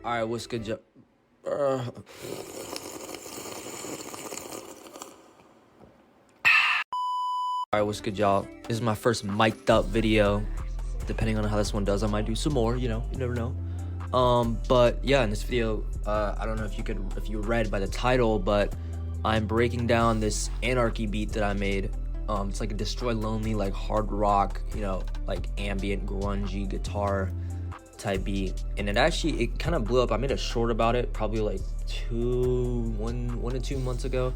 Alright, what's good, Alright, what's good, y'all? This is my first mic'd up video. Depending on how this one does, I might do some more, you know, you never know. But yeah, in this video, I don't know if you read by the title, but I'm breaking down this Anarchy beat that I made. It's like a Destroy Lonely, like hard rock, you know, like ambient, grungy guitar type beat, and it kind of blew up. I made a short about it probably like one to 2 months ago.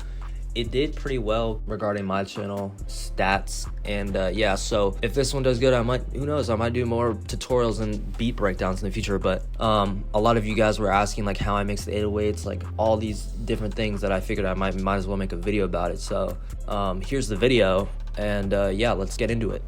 It did pretty well regarding my channel stats, and yeah, so if this one does good, who knows, I might do more tutorials and beat breakdowns in the future. But a lot of you guys were asking like how I mix the 808s, like all these different things that I figured I might as well make a video about it. So here's the video, and yeah, let's get into it.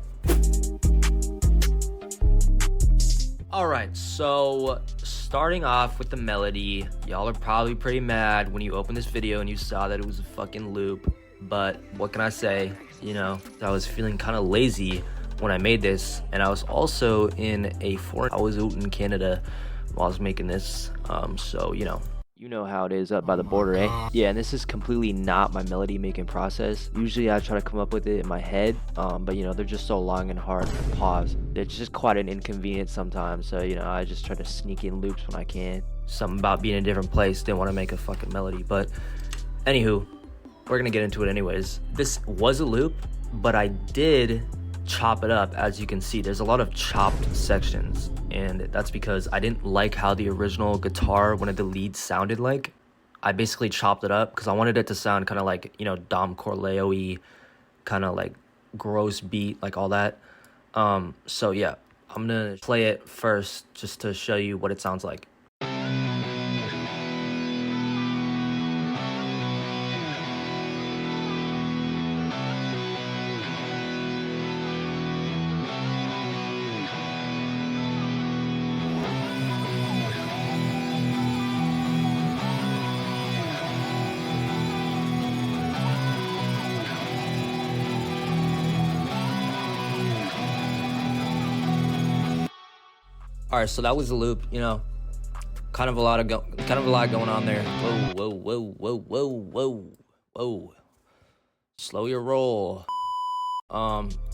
Alright, so starting off with the melody, y'all are probably pretty mad when you open this video and you saw that it was a fucking loop, but what can I say? You know, I was feeling kind of lazy when I made this, and I was also I was out in Canada while I was making this, so you know how it is up by the border, eh? Yeah, and this is completely not my melody making process. Usually I try to come up with it in my head, but you know, they're just so long and hard to pause. It's just quite an inconvenience sometimes, so you know, I just try to sneak in loops when I can. Something about being in a different place, didn't want to make a fucking melody, but anywho, we're gonna get into it anyways. This was a loop, but I did chop it up. As you can see, there's a lot of chopped sections, and that's because I didn't like how the original guitar, one of the leads, sounded like. I basically chopped it up because I wanted it to sound kind of like, you know, Dom Corleo-y, kind of like gross beat, like all that. So yeah, I'm gonna play it first just to show you what it sounds like. All right, so that was the loop. You know, kind of a lot going on there. Whoa. Slow your roll.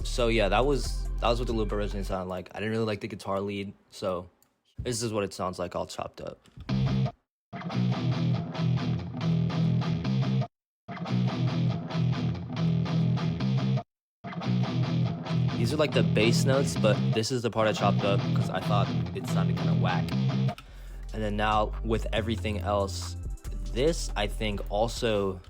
So yeah, that was what the loop originally sounded like. I didn't really like the guitar lead, so this is what it sounds like all chopped up. These are like the bass notes, but this is the part I chopped up because I thought it sounded kind of whack. And then now with everything else, this I think also,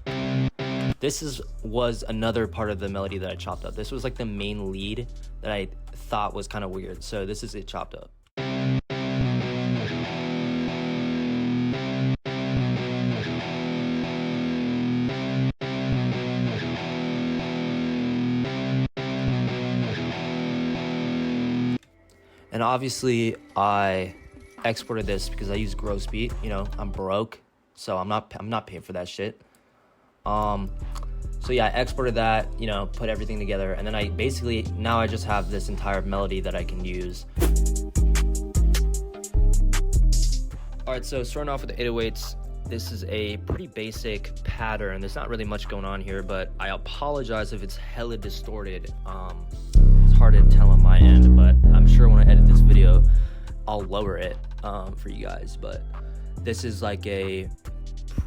was another part of the melody that I chopped up. This was like the main lead that I thought was kind of weird. So this is it chopped up. And obviously I exported this because I use gross beat. You know, I'm broke, so I'm not paying for that shit. So yeah, I exported that, you know, put everything together, and then now I just have this entire melody that I can use. All right, so starting off with the 808s, this is a pretty basic pattern. There's not really much going on here, but I apologize if it's hella distorted. It's hard to tell on my end, but I'm sure when I edit this video, I'll lower it for you guys. But this is like a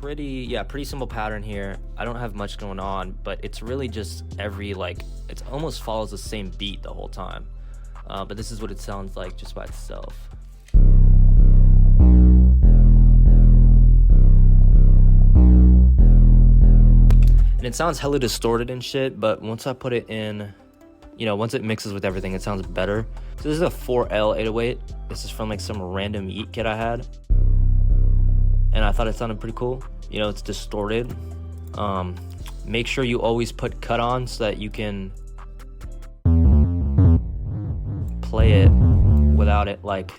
pretty simple pattern here. I don't have much going on, but it's really just it almost follows the same beat the whole time. But this is what it sounds like just by itself. And it sounds hella distorted and shit, but once I put it in, you know, once it mixes with everything, it sounds better. So this is a 4L 808. This is from like some random Yeet kit I had, and I thought it sounded pretty cool. You know, it's distorted. Make sure you always put cut on so that you can play it without it. Like,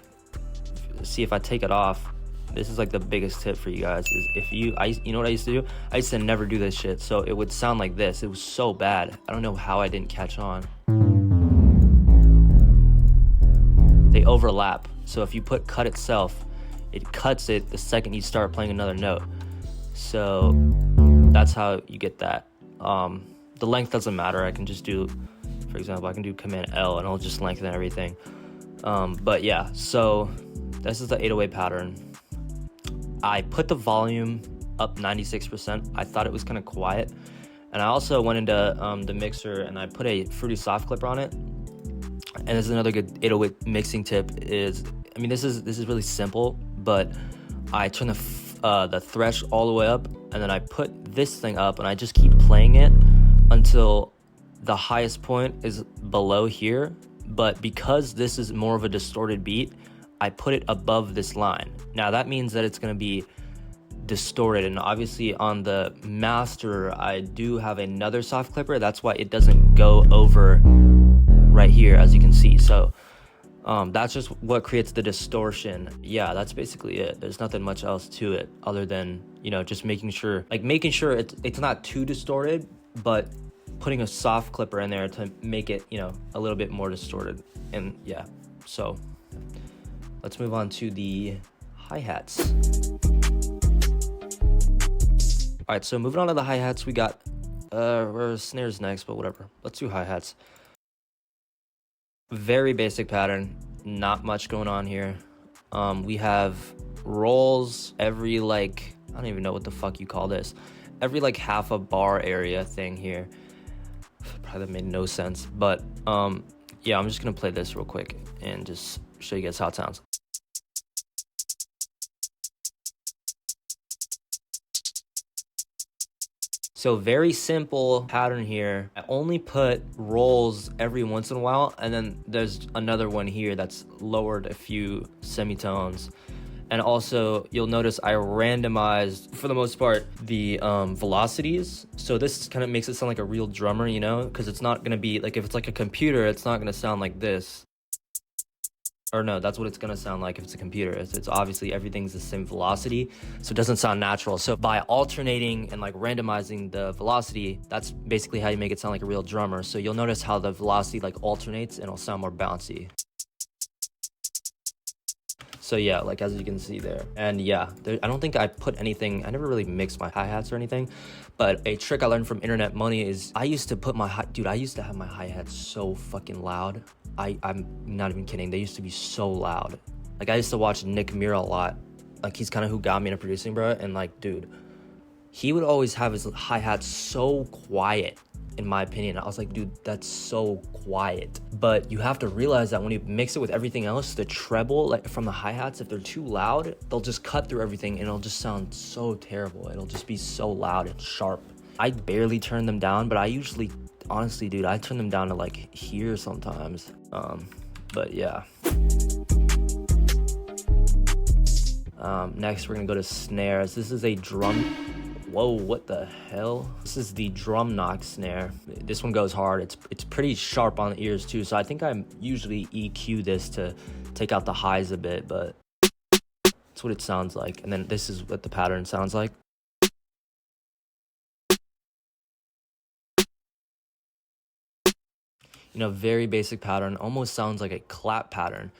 see, if I take it off, this is like the biggest tip for you guys, is you know what I used to do? I used to never do this shit, so it would sound like this. It was so bad. I don't know how I didn't catch on. They overlap, so if you put cut itself, it cuts it the second you start playing another note. So that's how you get that. The length doesn't matter. I can just do, for example, I can do Command L and it'll just lengthen everything. But yeah, so this is the 808 pattern. I put the volume up 96%. I thought it was kind of quiet. And I also went into the mixer and I put a Fruity Soft Clipper on it. And this is another good 808 mixing tip is, I mean, this is really simple, but I turn the thresh all the way up, and then I put this thing up and I just keep playing it until the highest point is below here. But because this is more of a distorted beat, I put it above this line. Now that means that it's going to be distorted, and obviously on the master I do have another soft clipper. That's why it doesn't go over right here, as you can see. So that's just what creates the distortion. Yeah, that's basically it. There's nothing much else to it other than, you know, just making sure it's not too distorted, but putting a soft clipper in there to make it, you know, a little bit more distorted. And yeah, so let's move on to the hi-hats. All right, so moving on to the hi-hats, we got snares next, but whatever. Let's do hi-hats. Very basic pattern, not much going on here. We have rolls every, like, I don't even know what the fuck you call this, every like half a bar area thing here. Probably made no sense, but yeah, I'm just gonna play this real quick and just show you guys how it sounds. So very simple pattern here. I only put rolls every once in a while, and then there's another one here that's lowered a few semitones. And also you'll notice I randomized, for the most part, the velocities. So this kind of makes it sound like a real drummer, you know, because it's not gonna be like, if it's like a computer, it's not gonna sound like this. Or no, that's what it's gonna sound like if it's a computer. It's obviously everything's the same velocity, so it doesn't sound natural. So by alternating and like randomizing the velocity, that's basically how you make it sound like a real drummer. So you'll notice how the velocity like alternates and it'll sound more bouncy. So yeah, like as you can see there. And yeah, I don't think I put anything, I never really mixed my hi-hats or anything, but a trick I learned from Internet Money is I used to put I used to have my hi-hats so fucking loud. I'm not even kidding, they used to be so loud. Like I used to watch Nick Mira a lot. Like he's kind of who got me into producing, bro. And like, dude, he would always have his hi-hats so quiet, in my opinion. I was like, dude, that's so quiet. But you have to realize that when you mix it with everything else, the treble, like from the hi-hats, if they're too loud, they'll just cut through everything and it'll just sound so terrible. It'll just be so loud and sharp. I barely turn them down, but I usually, honestly, dude, I turn them down to like here sometimes. But yeah. Next, we're gonna go to snares. This is a drum. Whoa, what the hell? This is the drum knock snare. This one goes hard. It's pretty sharp on the ears too, so I think I usually EQ this to take out the highs a bit, but that's what it sounds like. And then this is what the pattern sounds like. You know, very basic pattern, almost sounds like a clap pattern,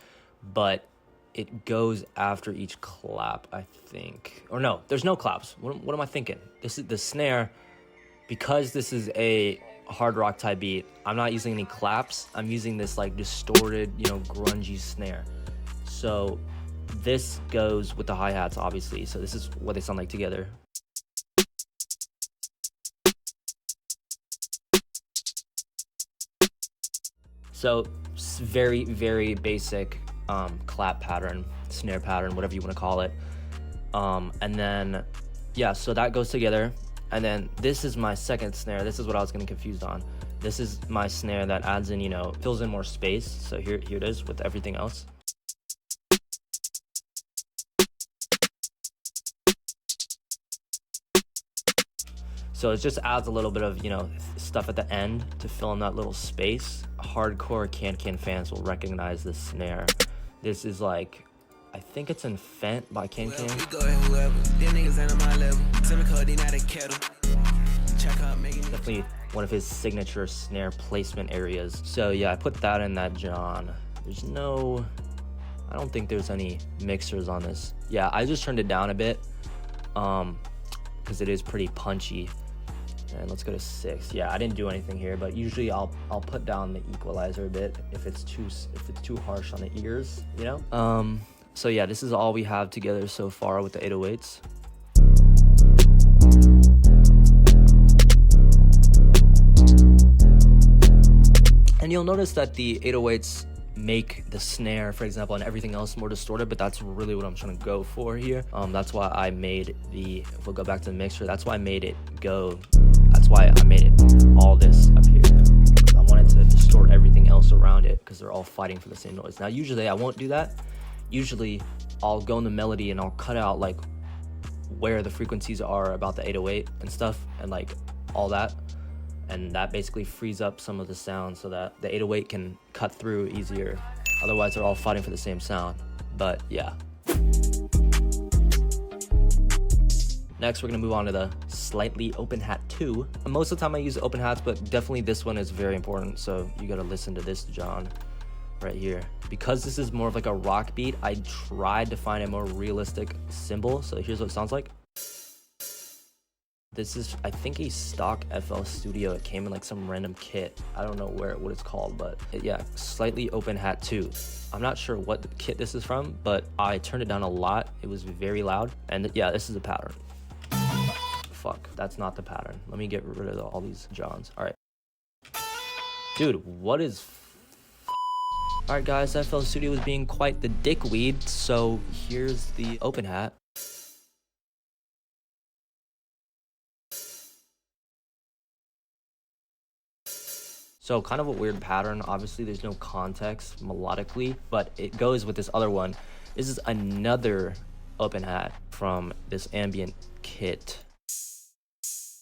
but it goes after each clap, I think. Or no, there's no claps. What am I thinking? This is the snare. Because this is a hard rock type beat, I'm not using any claps. I'm using this like distorted, you know, grungy snare. So this goes with the hi-hats, obviously. So this is what they sound like together. So very, very basic clap pattern, snare pattern, whatever you want to call it. And then, yeah, so that goes together. And then this is my second snare. This is what I was getting confused on. This is my snare that adds in, you know, fills in more space. So here it is with everything else. So it just adds a little bit of, you know, stuff at the end to fill in that little space. Hardcore Can fans will recognize this snare. This is like, I think it's in Fent by Can. Definitely one of his signature snare placement areas. So yeah, I put that in that John. There's no, I I don't think there's any mixers on this. Yeah, I just turned it down a bit because it is pretty punchy. And let's go to 6. Yeah, I didn't do anything here, but usually I'll put down the equalizer a bit if it's too harsh on the ears, you know. So yeah, this is all we have together so far with the 808s. And you'll notice that the 808s make the snare, for example, and everything else more distorted, but that's really what I'm trying to go for here. That's why I made if we'll go back to the mixer, that's why I made it go. That's why I made it all this up here. I wanted to distort everything else around it because they're all fighting for the same noise. Now, usually I won't do that. Usually I'll go in the melody and I'll cut out like where the frequencies are about the 808 and stuff and like all that. And that basically frees up some of the sound so that the 808 can cut through easier. Otherwise, they're all fighting for the same sound. But yeah. Next, we're gonna move on to the slightly open hat 2. Most of the time I use open hats, but definitely this one is very important. So you gotta listen to this, John, right here. Because this is more of like a rock beat, I tried to find a more realistic cymbal. So here's what it sounds like. This is, I think, a stock FL Studio. It came in like some random kit. I don't know what it's called, but yeah, slightly open hat 2. I'm not sure what the kit this is from, but I turned it down a lot. It was very loud. And yeah, this is a pattern. Fuck, that's not the pattern. Let me get rid of all these Johns. All right. Dude, what is... All right, guys, FL Studio was being quite the dickweed. So here's the open hat. So kind of a weird pattern. Obviously, there's no context melodically, but it goes with this other one. This is another open hat from this ambient kit.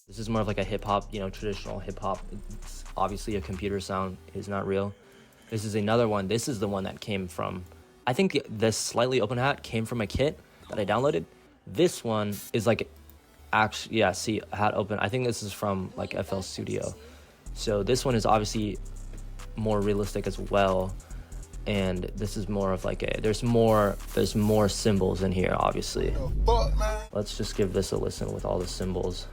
This is more of like a hip hop, you know, traditional hip hop. It's obviously a computer sound. It's not real. This is another one. This is the one that came from, I think this slightly open hat came from a kit that I downloaded. This one is like, actually, yeah, see, hat open. I think this is from like FL Studio. So this one is obviously more realistic as well, and this is more of like there's more cymbals in here, obviously. Let's just give this a listen with all the cymbals.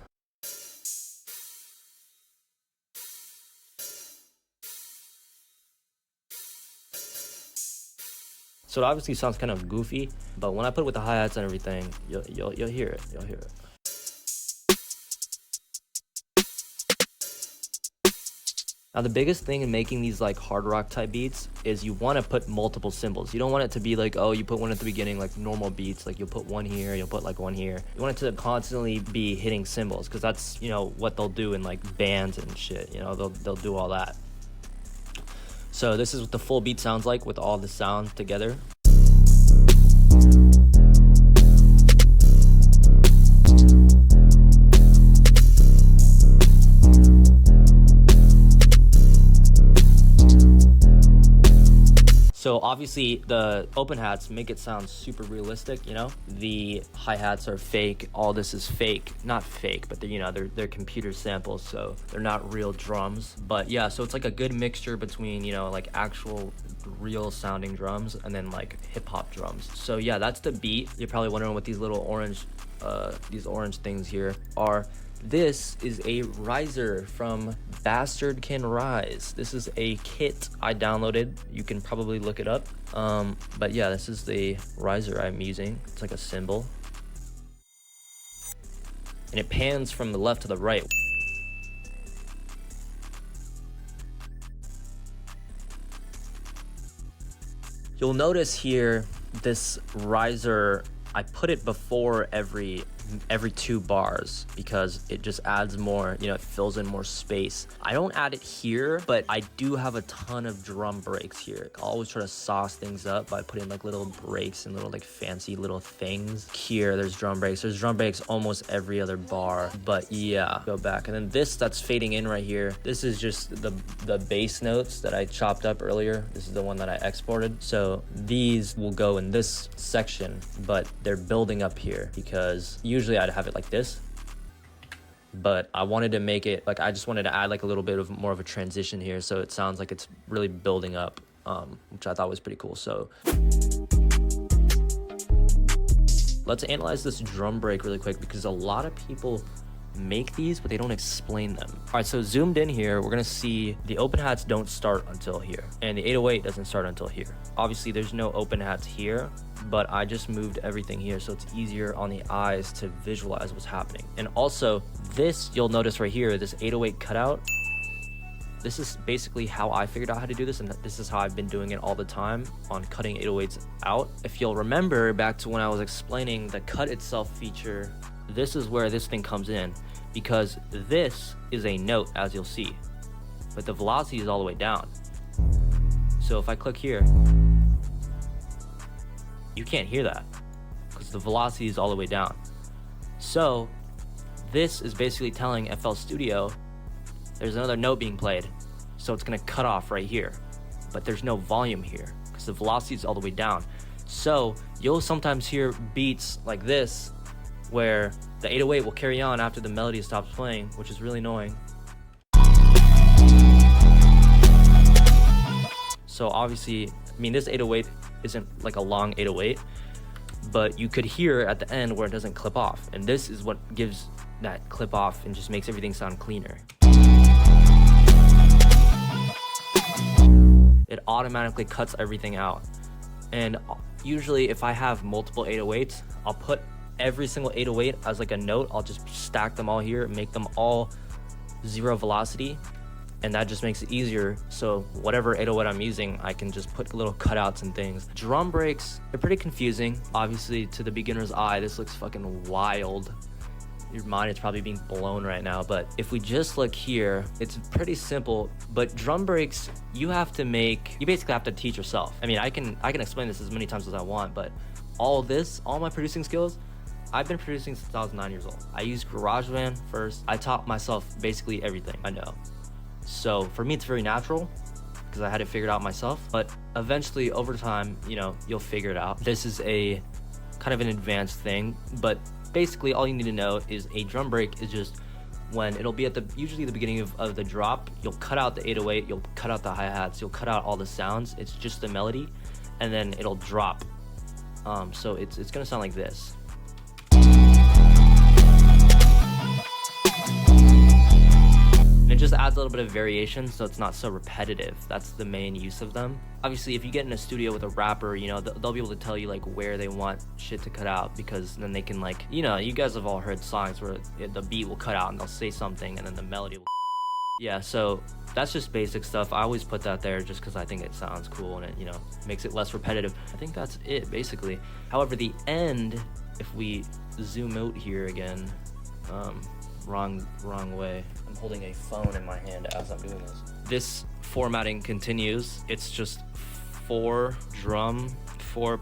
So it obviously sounds kind of goofy, but when I put it with the hi-hats and everything, you'll hear it. You'll hear it. Now, the biggest thing in making these like hard rock type beats is you want to put multiple cymbals. You don't want it to be like, oh, you put one at the beginning, like normal beats, like you'll put one here, you'll put like one here. You want it to constantly be hitting cymbals because that's, you know, what they'll do in like bands and shit. You know, they'll do all that. So this is what the full beat sounds like with all the sounds together. So obviously the open hats make it sound super realistic, you know? The hi-hats are fake, all this is fake. Not fake, but they're, you know, they're computer samples, so they're not real drums. But yeah, so it's like a good mixture between, you know, like actual real sounding drums and then like hip-hop drums. So yeah, that's the beat. You're probably wondering what these little orange things here are. This is a riser from Bastard Can Rise. This is a kit I downloaded. You can probably look it up. But yeah, this is the riser I'm using. It's like a cymbal. And it pans from the left to the right. You'll notice here, this riser, I put it before every 2 bars because it just adds more, you know, it fills in more space. I don't add it here, but I do have a ton of drum breaks here. I always try to sauce things up by putting like little breaks and little like fancy little things. Here, there's drum breaks. There's drum breaks almost every other bar, but yeah, go back. And then this that's fading in right here, this is just the bass notes that I chopped up earlier. This is the one that I exported. So these will go in this section, but they're building up here because usually I'd have it like this, but I wanted to make it like, I just wanted to add like a little bit of more of a transition here so it sounds like it's really building up, which I thought was pretty cool. So let's analyze this drum break really quick, because a lot of people make these but they don't explain them. All right, so zoomed in here, we're gonna see the open hats don't start until here, and the 808 doesn't start until here. Obviously there's no open hats here, but I just moved everything here so it's easier on the eyes to visualize what's happening. And also this, you'll notice right here, this 808 cutout, this is basically how I figured out how to do this, and this is how I've been doing it all the time on cutting 808s out. If you'll remember back to when I was explaining the cut itself feature, this is where this thing comes in, because this is a note, as you'll see, but the velocity is all the way down. So if I click here, you can't hear that because the velocity is all the way down. So this is basically telling FL Studio there's another note being played, so it's gonna cut off right here, but there's no volume here because the velocity is all the way down. So you'll sometimes hear beats like this where the 808 will carry on after the melody stops playing, which is really annoying. So obviously, I mean, this 808 isn't like a long 808, but you could hear at the end where it doesn't clip off, and this is what gives that clip off and just makes everything sound cleaner. It automatically cuts everything out. And usually if I have multiple 808s, I'll put every single 808 as like a note. I'll just stack them all here, make them all 0 velocity, and that just makes it easier. So whatever 808 I'm using, I can just put little cutouts and things. Drum breaks, they're pretty confusing. Obviously to the beginner's eye, this looks fucking wild. Your mind is probably being blown right now, but if we just look here, it's pretty simple. But drum breaks, you basically have to teach yourself. I mean, I can explain this as many times as I want, but all my producing skills, I've been producing since I was 9 years old. I used GarageBand first. I taught myself basically everything I know. So for me, it's very natural because I had to figure it out myself, but eventually over time, you know, you'll figure it out. This is a kind of an advanced thing, but basically all you need to know is a drum break is just when it'll be at usually the beginning of the drop, you'll cut out the 808, you'll cut out the hi-hats, you'll cut out all the sounds, it's just the melody, and then it'll drop. So it's gonna sound like this. And it just adds a little bit of variation so it's not so repetitive. That's the main use of them. Obviously, if you get in a studio with a rapper, you know, they'll be able to tell you like where they want shit to cut out, because then they can, like, you know, you guys have all heard songs where the beat will cut out and they'll say something and then the melody will. Yeah, so that's just basic stuff. I always put that there just because I think it sounds cool and it, you know, makes it less repetitive. I think that's it basically. However, the end, if we zoom out here again, wrong way. I'm holding a phone in my hand as I'm doing this. This formatting continues. It's just 4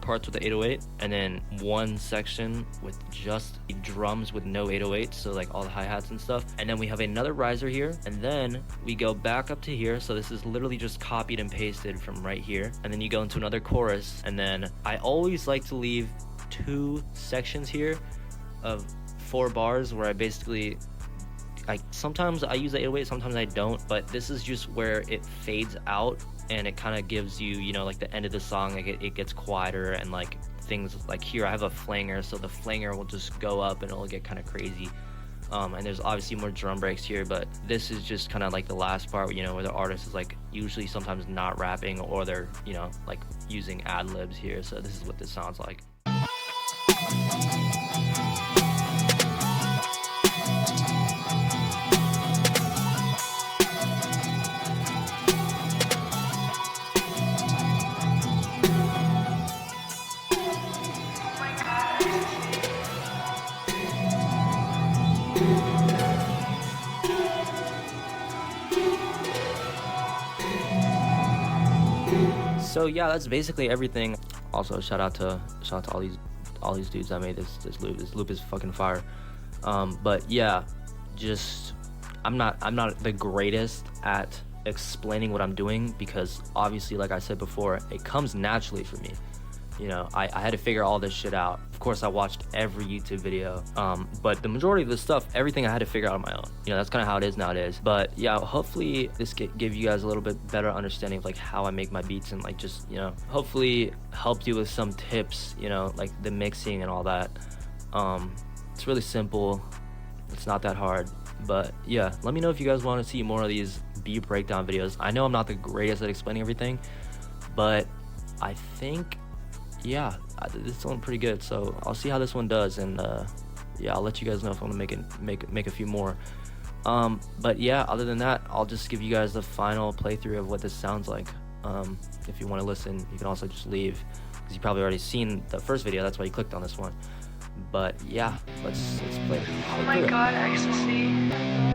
parts with the 808, and then 1 section with just drums with no 808, so like all the hi-hats and stuff. And then we have another riser here, and then we go back up to here. So this is literally just copied and pasted from right here. And then you go into another chorus, and then I always like to leave 2 sections here of 4 bars where I basically, sometimes I use the 808, sometimes I don't, but this is just where it fades out and it kind of gives you, you know, like the end of the song, like it gets quieter, and like things like here I have a flanger, so the flanger will just go up and it'll get kind of crazy. And there's obviously more drum breaks here, but this is just kind of like the last part, you know, where the artist is like usually sometimes not rapping, or they're, you know, like using ad-libs here. So this is what this sounds like. So yeah, that's basically everything. Also, shout out to all these dudes that made this loop. This loop is fucking fire. But yeah, just I'm not the greatest at explaining what I'm doing, because obviously, like I said before, it comes naturally for me. You know, I had to figure all this shit out. Of course, I watched every YouTube video, but the majority of the stuff, everything I had to figure out on my own. You know, that's kind of how it is nowadays. But yeah, hopefully this give you guys a little bit better understanding of like how I make my beats, and like just, you know, hopefully helped you with some tips, you know, like the mixing and all that. It's really simple. It's not that hard. But yeah, let me know if you guys want to see more of these beat breakdown videos. I know I'm not the greatest at explaining everything, but I think, yeah, this one pretty good. So I'll see how this one does, and yeah, I'll let you guys know if I want to make a few more. But yeah, other than that, I'll just give you guys the final playthrough of what this sounds like. If you want to listen, you can also just leave, because you probably already seen the first video. That's why you clicked on this one. But yeah, let's play. Oh my god, ecstasy.